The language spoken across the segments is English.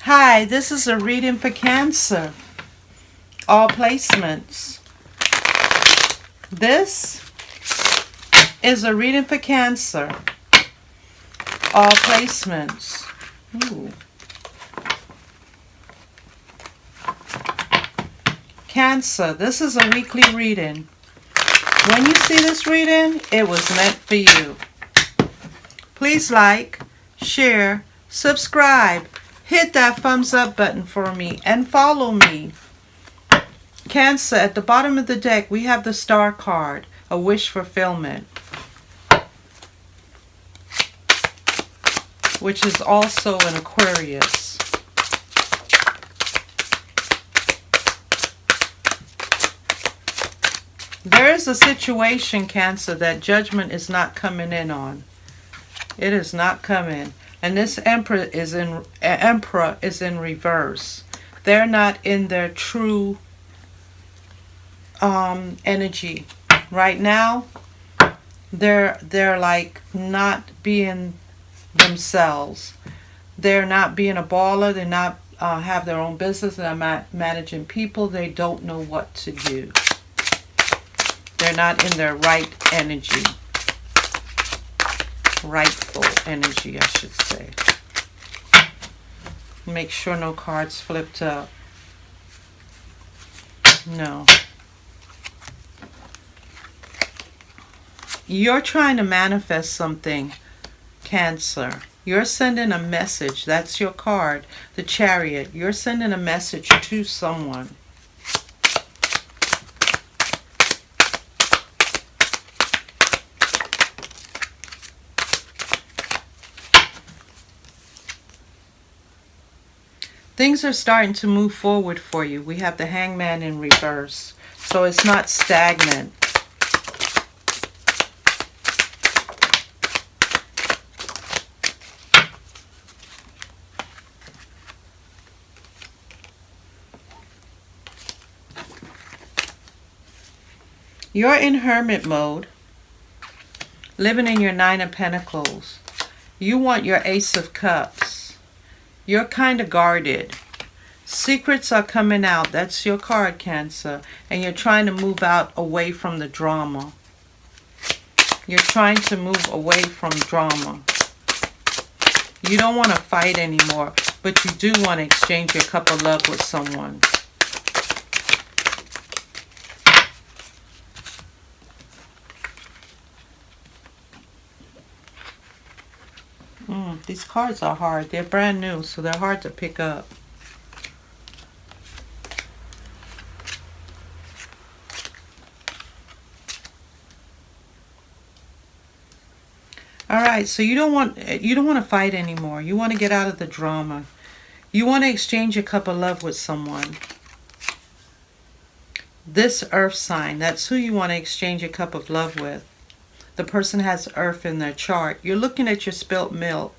Hi, this is a reading for Cancer. All placements. This is a reading for Cancer. All placements. Ooh. Cancer, this is a weekly reading. When you see this reading, it was meant for you. Please like, share, subscribe, hit that thumbs up button for me, and follow me. Cancer, at the bottom of the deck, we have the Star card, a wish fulfillment, which is also an Aquarius. There is a situation, Cancer, that judgment is not coming in on. It is not coming. And this Emperor is in reverse. They're not in their true energy. Right now, they're like not being themselves. They're not being a baller. They're not have their own business. They're not managing people. They don't know what to do. They're not in their right energy. Rightful energy, I should say. Make sure no cards flipped up. No. You're trying to manifest something, Cancer. You're sending a message. That's your card, the Chariot. You're sending a message to someone. Things are starting to move forward for you. We have the Hangman in reverse. So it's not stagnant. You're in hermit mode, living in your Nine of Pentacles. You want your Ace of Cups. You're kind of guarded. Secrets are coming out. That's your card, Cancer. And you're trying to move out away from the drama. You're trying to move away from drama. You don't want to fight anymore, but you do want to exchange your cup of love with someone. These cards are hard. They're brand new, so they're hard to pick up. All right, so you don't want to fight anymore. You want to get out of the drama. You want to exchange a cup of love with someone. This earth sign, that's who you want to exchange a cup of love with. The person has earth in their chart. You're looking at your spilt milk,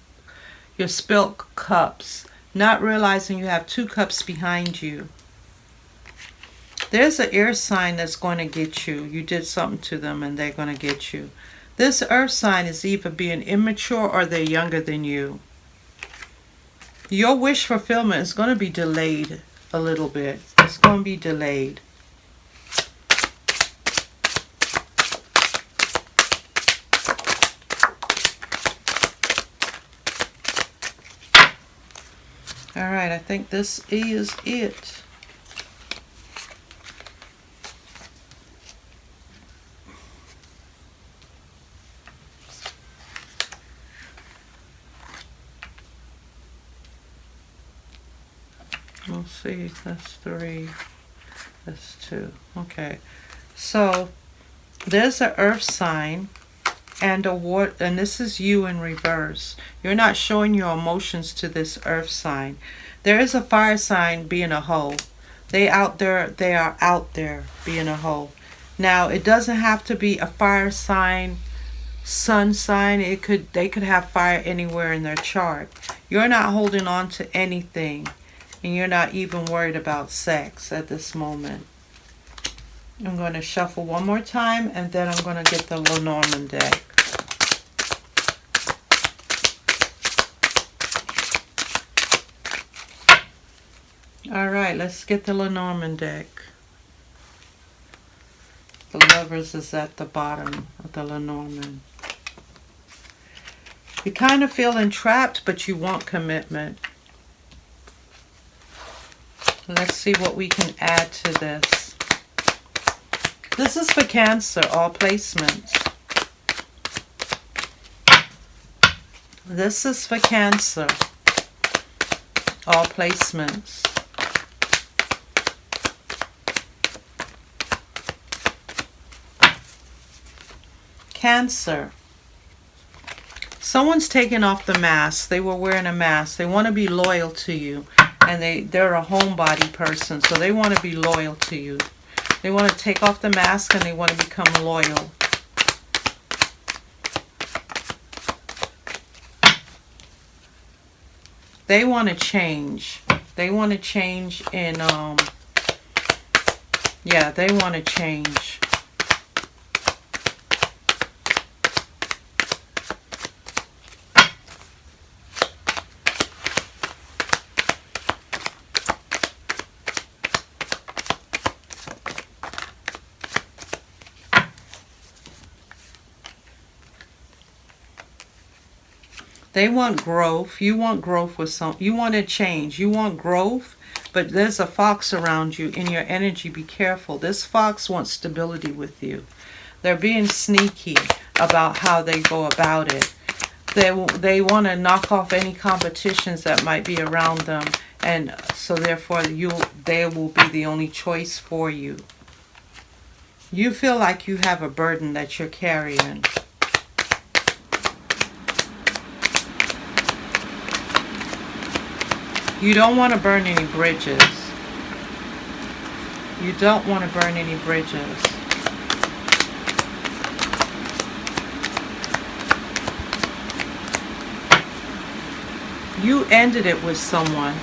your spilt cups, not realizing you have two cups behind you. There's an air sign that's going to get you. You did something to them and they're going to get you. This earth sign is either being immature or they're younger than you. Your wish fulfillment is going to be delayed a little bit. It's going to be delayed. All right, I think this is it. We'll see. That's 3. That's 2. Okay. So there's an earth sign and a water, and this is you in reverse. You're not showing your emotions to this earth sign. There is a fire sign being a hoe. They are out there being a hoe. Now it doesn't have to be a fire sign, sun sign. They could have fire anywhere in their chart. You're not holding on to anything, and you're not even worried about sex at this moment. I'm going to shuffle one more time, and then I'm going to get the Lenormand deck. All right, let's get the Lenormand deck. The Lovers is at the bottom of the Lenormand. You kind of feel entrapped, but you want commitment. Let's see what we can add to this. This is for Cancer, all placements. This is for Cancer, all placements. Cancer. Someone's taking off the mask. They were wearing a mask. They want to be loyal to you. And they're a homebody person, so they want to be loyal to you. They want to take off the mask and they want to become loyal. They want to change. They want to change in, yeah, they want to change. They want growth. You want growth with some. You want to change. You want growth, but there's a fox around you in your energy. Be careful. This fox wants stability with you. They're being sneaky about how they go about it. They want to knock off any competitions that might be around them, and so therefore they will be the only choice for you. You feel like you have a burden that you're carrying. You don't want to burn any bridges. You don't want to burn any bridges. You ended it with someone.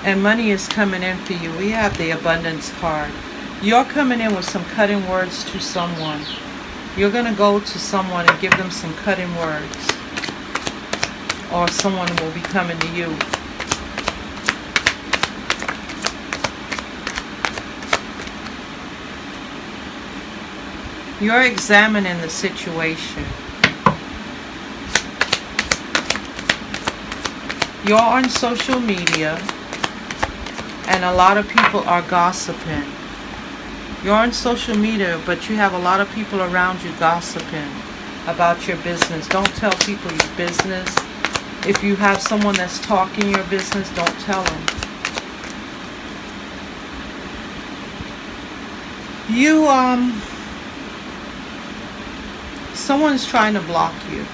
And money is coming in for you. We have the abundance card. You're coming in with some cutting words to someone. You're going to go to someone and give them some cutting words. Or someone will be coming to you. You're examining the situation. You're on social media and a lot of people are gossiping. You're on social media, but you have a lot of people around you gossiping about your business. Don't tell people your business. If you have someone that's talking your business, don't tell them. Someone's trying to block you.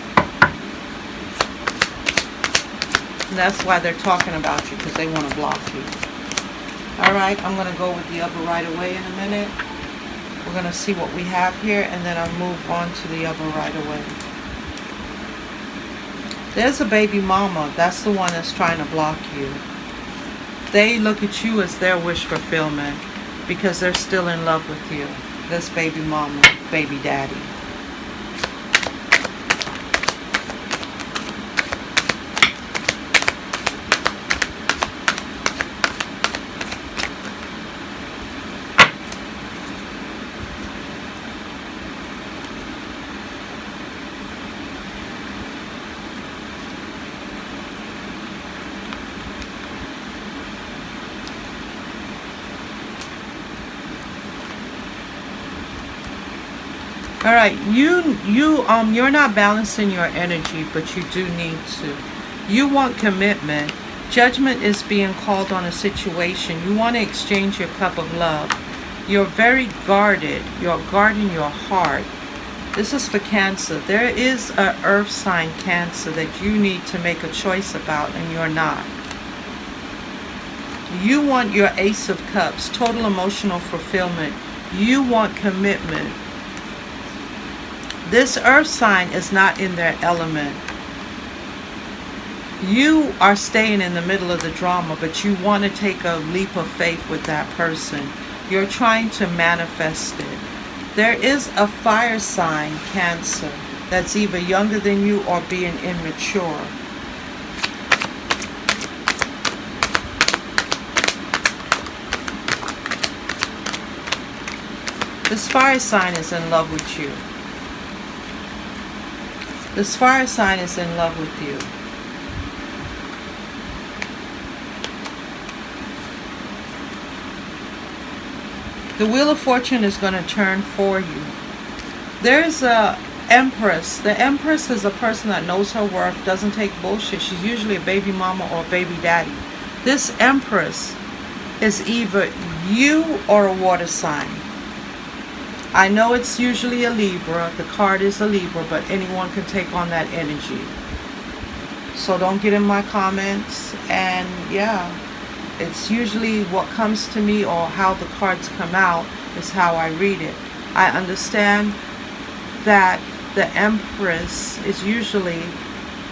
And that's why they're talking about you, because they want to block you. Alright, I'm going to go with the upper right away in a minute. We're going to see what we have here, and then I'll move on to the upper right away. There's a baby mama. That's the one that's trying to block you. They look at you as their wish fulfillment because they're still in love with you. This baby mama, baby daddy. All right, you're not balancing your energy, but you do need to. You want commitment. Judgment is being called on a situation. You want to exchange your cup of love. You're very guarded. You're guarding your heart. This is for Cancer. There is an earth sign, Cancer, that you need to make a choice about, and you're not. You want your Ace of Cups, total emotional fulfillment. You want commitment. This earth sign is not in their element. You are staying in the middle of the drama, but you want to take a leap of faith with that person. You're trying to manifest it. There is a fire sign, Cancer, that's either younger than you or being immature. This fire sign is in love with you. This fire sign is in love with you. The Wheel of Fortune is going to turn for you. There's a Empress. The Empress is a person that knows her worth, doesn't take bullshit. She's usually a baby mama or a baby daddy. This Empress is either you or a water sign. I know it's usually a Libra. The card is a Libra, but anyone can take on that energy. So don't get in my comments. And yeah, it's usually what comes to me or how the cards come out is how I read it. I understand that the Empress is usually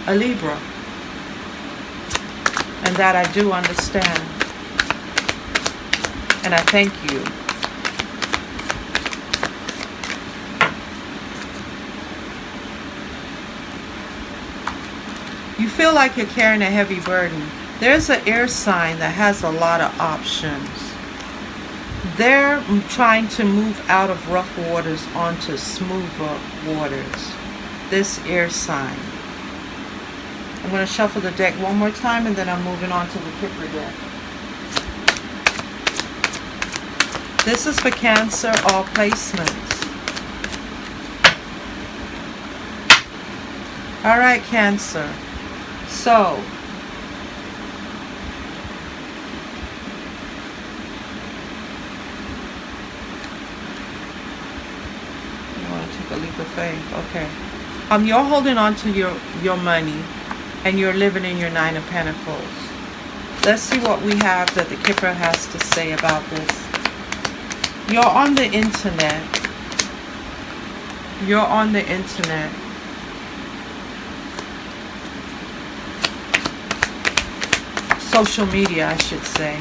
a Libra. And that I do understand. And I thank you. You feel like you're carrying a heavy burden. There's an air sign that has a lot of options. They're trying to move out of rough waters onto smoother waters. This air sign. I'm going to shuffle the deck one more time and then I'm moving on to the Kipper deck. This is for Cancer, all placements. All right, Cancer. So, you want to take a leap of faith? Okay. You're holding on to your money, and you're living in your Nine of Pentacles. Let's see what we have that the Kipper has to say about this. You're on the internet. You're on the internet. Social media, I should say.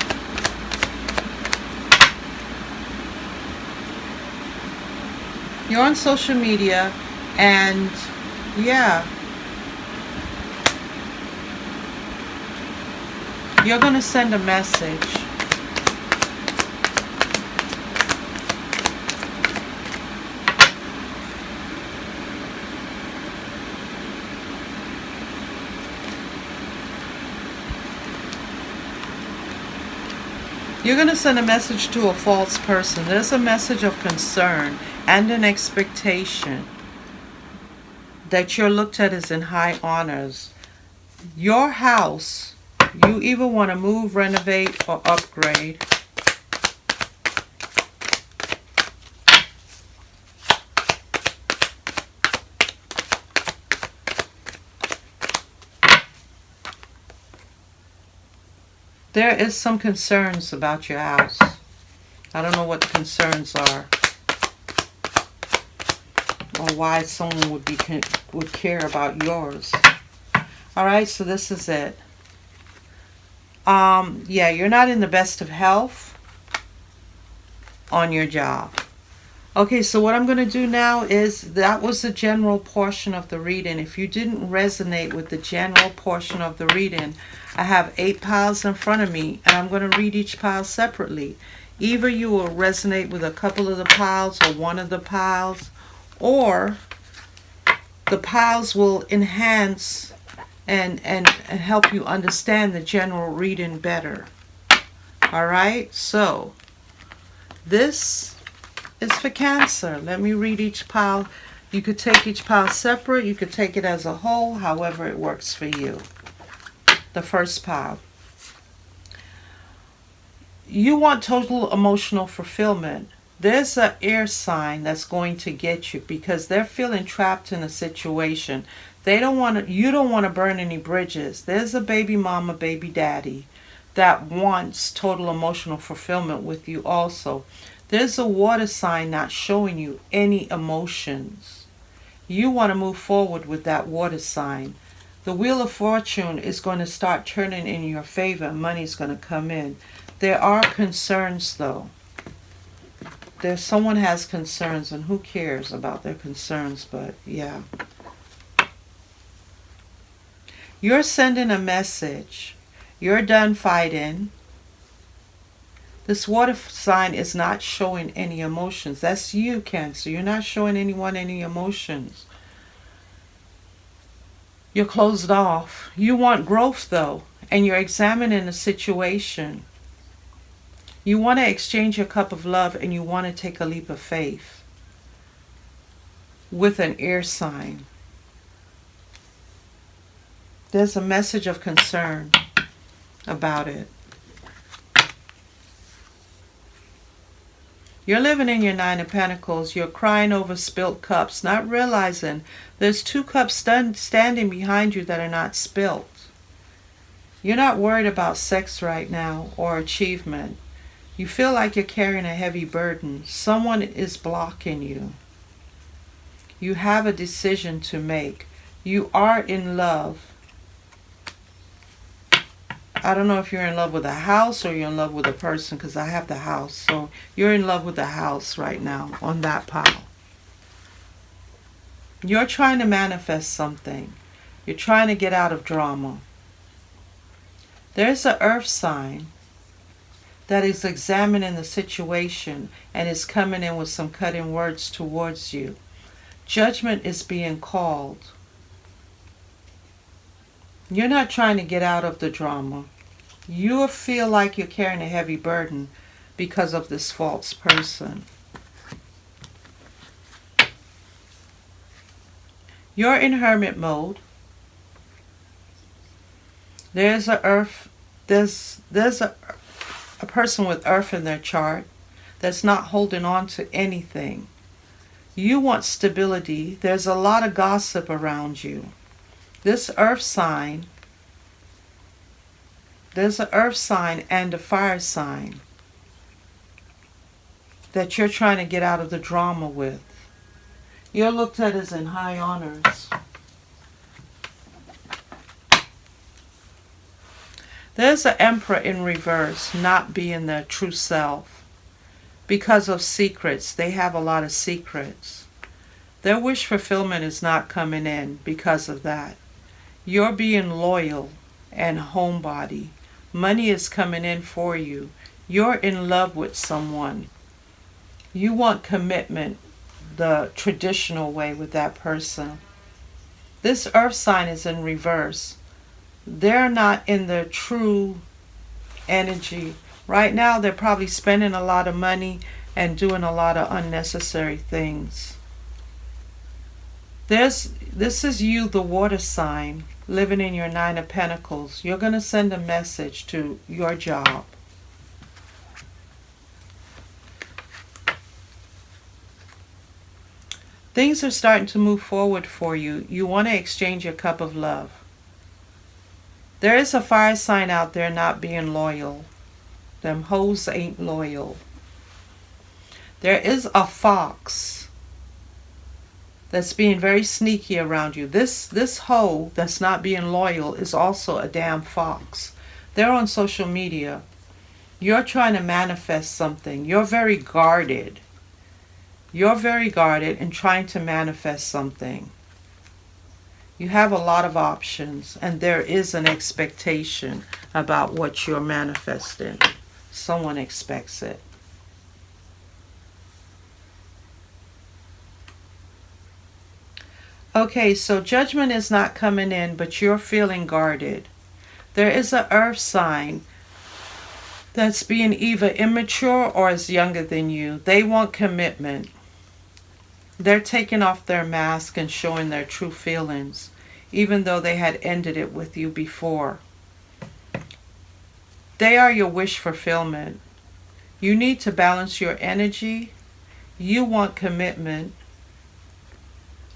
You're on social media, and yeah, you're going to send a message. You're going to send a message to a false person. There's a message of concern and an expectation that you're looked at as in high honors. Your house, you either want to move, renovate, or upgrade. There is some concerns about your house. I don't know what the concerns are, or why someone would care about yours. All right, so this is it. Yeah, you're not in the best of health on your job. Okay, so what I'm going to do now is, that was the general portion of the reading. If you didn't resonate with the general portion of the reading, I have 8 piles in front of me, and I'm going to read each pile separately. Either you will resonate with a couple of the piles or one of the piles, or the piles will enhance and help you understand the general reading better. All right, so this is for Cancer. Let me read each pile. You could take each pile separate. You could take it as a whole, however it works for you. The first pile. You want total emotional fulfillment. There's an air sign that's going to get you because they're feeling trapped in a situation. They don't want to, you don't want to burn any bridges. There's a baby mama, baby daddy that wants total emotional fulfillment with you also. There's a water sign not showing you any emotions. You want to move forward with that water sign. The Wheel of Fortune is going to start turning in your favor. Money's going to come in. There are concerns though. Someone has concerns, and who cares about their concerns, but yeah. You're sending a message. You're done fighting. This water sign is not showing any emotions. That's you, Cancer. You're not showing anyone any emotions. You're closed off. You want growth, though, and you're examining the situation. You want to exchange your cup of love, and you want to take a leap of faith with an air sign. There's a message of concern about it. You're living in your Nine of Pentacles. You're crying over spilt cups, not realizing there's 2 cups standing behind you that are not spilt. You're not worried about sex right now or achievement. You feel like you're carrying a heavy burden. Someone is blocking you. You have a decision to make. You are in love. I don't know if you're in love with a house or you're in love with a person, because I have the house. So you're in love with the house right now on that pile. You're trying to manifest something. You're trying to get out of drama. There's an earth sign that is examining the situation and is coming in with some cutting words towards you. Judgment is being called. You're not trying to get out of the drama. You feel like you're carrying a heavy burden because of this false person. You're in hermit mode. There's a person with earth in their chart that's not holding on to anything. You want stability. There's a lot of gossip around you. This earth sign, there's an earth sign and a fire sign that you're trying to get out of the drama with. You're looked at as in high honors. There's an emperor in reverse, not being their true self. Because of secrets. They have a lot of secrets. Their wish fulfillment is not coming in because of that. You're being loyal and homebody. Money is coming in for you. You're in love with someone. You want commitment the traditional way with that person. This earth sign is in reverse. They're not in their true energy. Right now, they're probably spending a lot of money and doing a lot of unnecessary things. This is you, the water sign, living in your Nine of Pentacles. You're going to send a message to your job. Things are starting to move forward for you. You want to exchange your cup of love. There is a fire sign out there not being loyal. Them hoes ain't loyal. There is a fox that's being very sneaky around you. This hoe that's not being loyal is also a damn fox. They're on social media. You're trying to manifest something. You're very guarded. You're very guarded and trying to manifest something. You have a lot of options, and there is an expectation about what you're manifesting. Someone expects it. Okay, so judgment is not coming in, but you're feeling guarded. There is an earth sign that's being either immature or is younger than you. They want commitment. They're taking off their mask and showing their true feelings, even though they had ended it with you before. They are your wish fulfillment. You need to balance your energy. You want commitment.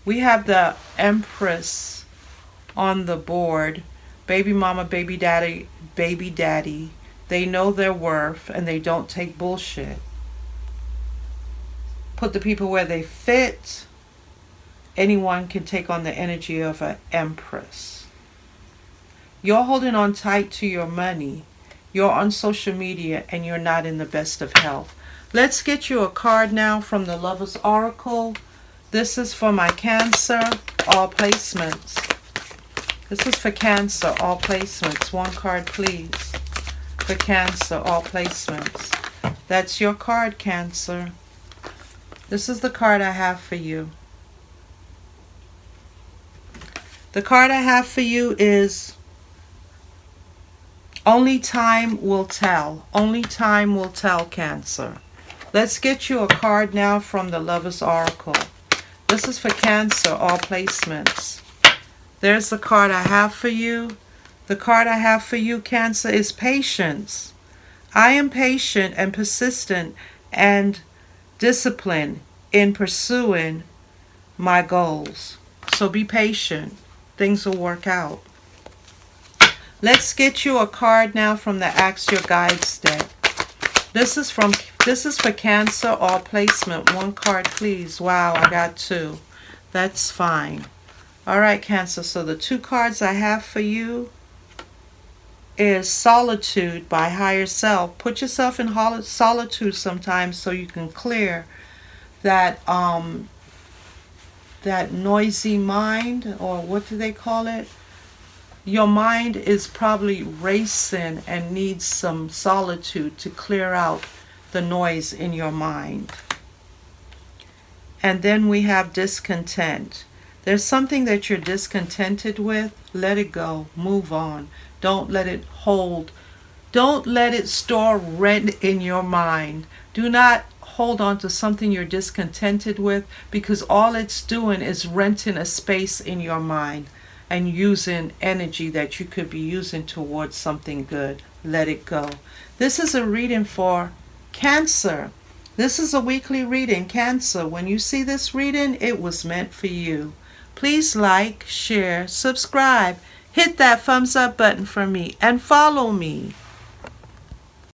We have the Empress on the board. Baby mama, baby daddy, baby daddy. They know their worth and they don't take bullshit. Put the people where they fit. Anyone can take on the energy of an empress. You're holding on tight to your money. You're on social media and you're not in the best of health. Let's get you a card now from the Lover's Oracle. This is for my Cancer, all placements. This is for Cancer, all placements. One card, please. For Cancer, all placements. That's your card, Cancer. This is the card I have for you. The card I have for you is only time will tell. Only time will tell, Cancer. Let's get you a card now from the Lover's Oracle. This is for Cancer, all placements. There's the card I have for you. The card I have for you, Cancer, is patience. I am patient and persistent and disciplined in pursuing my goals. So be patient. Things will work out. Let's get you a card now from the Ask Your Guides deck. This is for Cancer, all placement. One card, please. Wow, I got two. That's fine. All right, Cancer. So the two cards I have for you is Solitude by Higher Self. Put yourself in solitude sometimes so you can clear that that noisy mind, or what do they call it? Your mind is probably racing and needs some solitude to clear out the noise in your mind. And then we have discontent. There's something that you're discontented with. Let it go. Move on. Don't let it hold. Don't let it store rent in your mind. Do not hold on to something you're discontented with, because all it's doing is renting a space in your mind and using energy that you could be using towards something good. Let it go. This is a reading for Cancer. This is a weekly reading, Cancer. When you see this reading, it was meant for you. Please like, share, subscribe, hit that thumbs up button for me, and follow me.